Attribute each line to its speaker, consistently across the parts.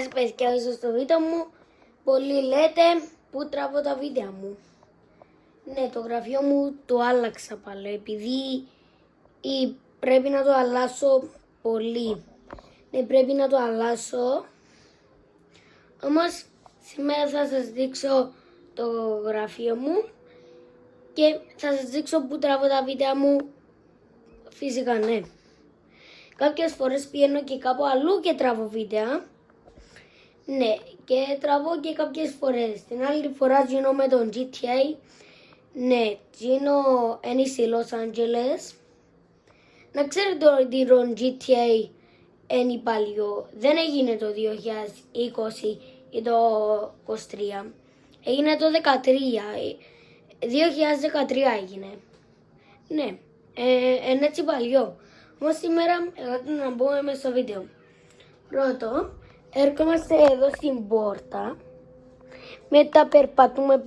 Speaker 1: Παιδιά, ίσως στο βίντεο μου πολλοί λέτε πού τραβώ τα βίντεο μου. Ναι, το γραφείο μου το άλλαξα πάλι επειδή πρέπει να το αλλάσω πολύ. Ναι, πρέπει να το αλλάσω. Όμως σήμερα θα σας δείξω το γραφείο μου και θα σας δείξω πού τραβώ τα βίντεο μου. Φυσικά ναι. Κάποιες φορές πηγαίνω και κάπου αλλού και τραβώ βίντεο. Ναι, και τραβώ και κάποιες φορές. Την άλλη φορά γίνω με τον GTA. Ναι, γίνω είναι στη Los Angeles. Να ξέρετε ότι το GTA είναι παλιό. Δεν έγινε το 2020 ή το 2023. Έγινε το 2013. 2013 έγινε. Ναι, είναι έτσι παλιό. Όμως σήμερα ελάτε να μπούμε μέσα στο βίντεο. Πρώτο, έρχομαστε εδώ στην πόρτα. Μετά περπατούμε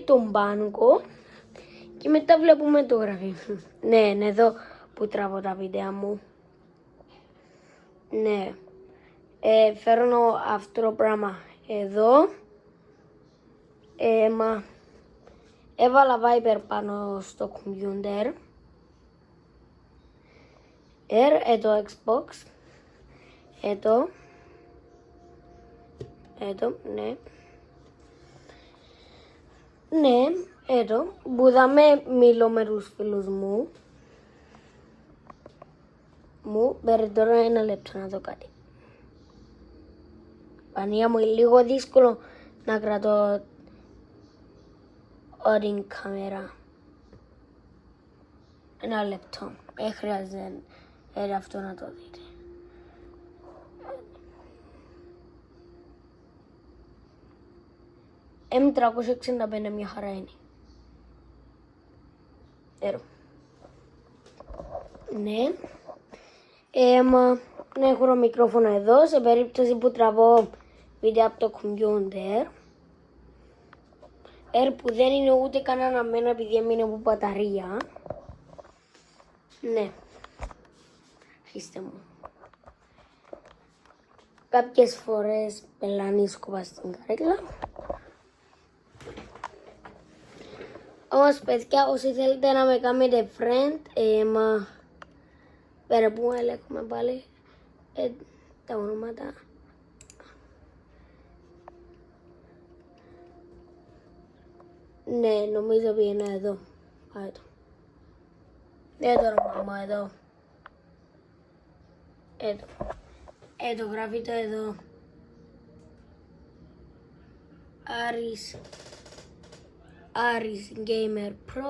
Speaker 1: τον πάγκο και μετά βλέπουμε το γραφείο. Ναι, είναι εδώ που τραβώ τα βίντεο μου. Ναι, φέρνω αυτό το πράγμα εδώ. Έβαλα Viper πάνω στο κομπιούτερ. Εδώ Xbox. Εδώ, ναι. Ναι, εδώ. Μπουδάμε μιλώ με τους φίλους μου. Μπέρε τώρα ένα λεπτό να δω κάτι. Πανία μου, λίγο δύσκολο να κρατώ την κάμερα. Ένα λεπτό. Χρειάζεται αυτό να το δείτε. M365 μια χαρά είναι. Ναι. Ναι, έχω το μικρόφωνο εδώ σε περίπτωση που τραβώ βίντεο από το κομπιούτερ. Που δεν είναι ούτε καν αναμένα επειδή έμεινε από μπαταρία. Ναι. Αφήστε μου. Κάποιες φορές πελάνει σκοπά στην καρέκλα. Όμως παιδιά, όσοι θέλετε να με κάνετε friend, πέρα που ελέγχουμε πάλι τα ονόματα. Ναι, νομίζω πήγαινα εδώ. Πάει το. Το όνομα μου εδώ. Εδώ γράφει το εδώ. Άρης Gamer Pro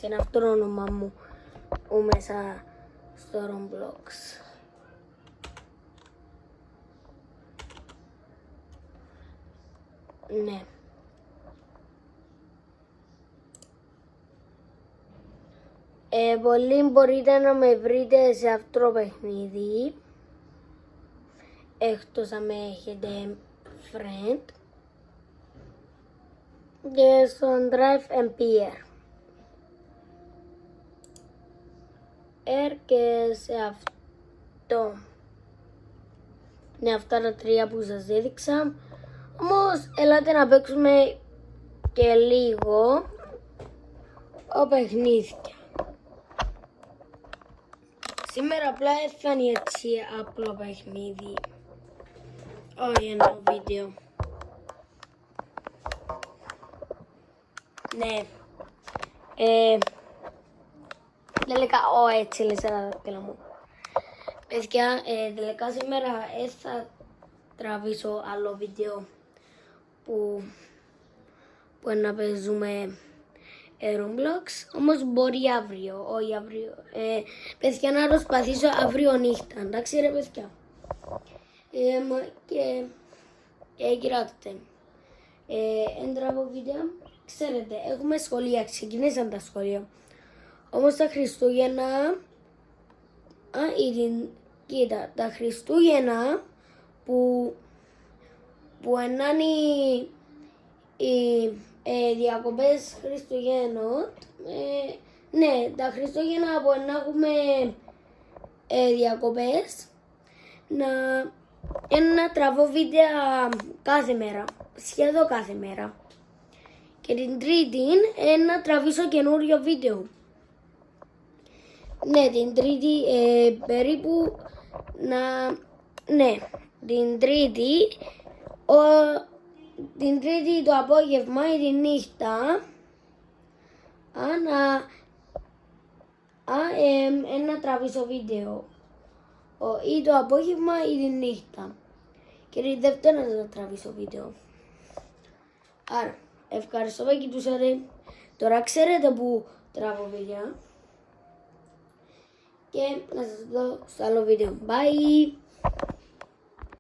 Speaker 1: 6916 είναι αυτό το όνομα μου μέσα στο Roblox. Ναι. Πολλοί μπορείτε να με βρείτε σε αυτό το παιχνίδι εκτός αν με έχετε friend και στον Drive MPR και σε αυτό. Ναι, αυτά τα τρία που σας έδειξα. Όμως ελάτε να παίξουμε και λίγο παιχνίδια. Σήμερα απλά έφτανε έτσι απλό παιχνίδι. Όχι ένα βίντεο. Ναι. Τελικά, έτσι λες ένα δάκτυλο μου. Παιδιά, τελικά σήμερα θα τραβήσω άλλο βίντεο που να παίζουμε Roblox, όμως μπορεί αύριο, όχι αύριο. Παιδιά, να προσπαθήσω αύριο νύχτα, εντάξει ρε παιδιά. Και κοιτάξτε, τραβώ βίντεο, ξέρετε, έχουμε σχολεία, ξεκινήσαν τα σχολεία. Όμως τα Χριστούγεννα, κοίτα, τα Χριστούγεννα που είναι οι διακοπές Χριστουγέννων, ναι, τα Χριστούγεννα που να έχουμε διακοπές, ένα τραβώ βίντεο κάθε μέρα, σχεδόν κάθε μέρα. Και την Τρίτη να τραβήσω καινούριο βίντεο. Ναι, την Τρίτη περίπου ναι, την Τρίτη το απόγευμα ή τη νύχτα να τραβήσω βίντεο. Ή το απόγευμα ή τη νύχτα. Και τη Δευτέρα θα τραβήσω βίντεο. Άρα, ευχαριστώ που κοιτούσατε. Τώρα ξέρετε που τραβώ βίντεο. Και να σας δω στο άλλο βίντεο. Bye!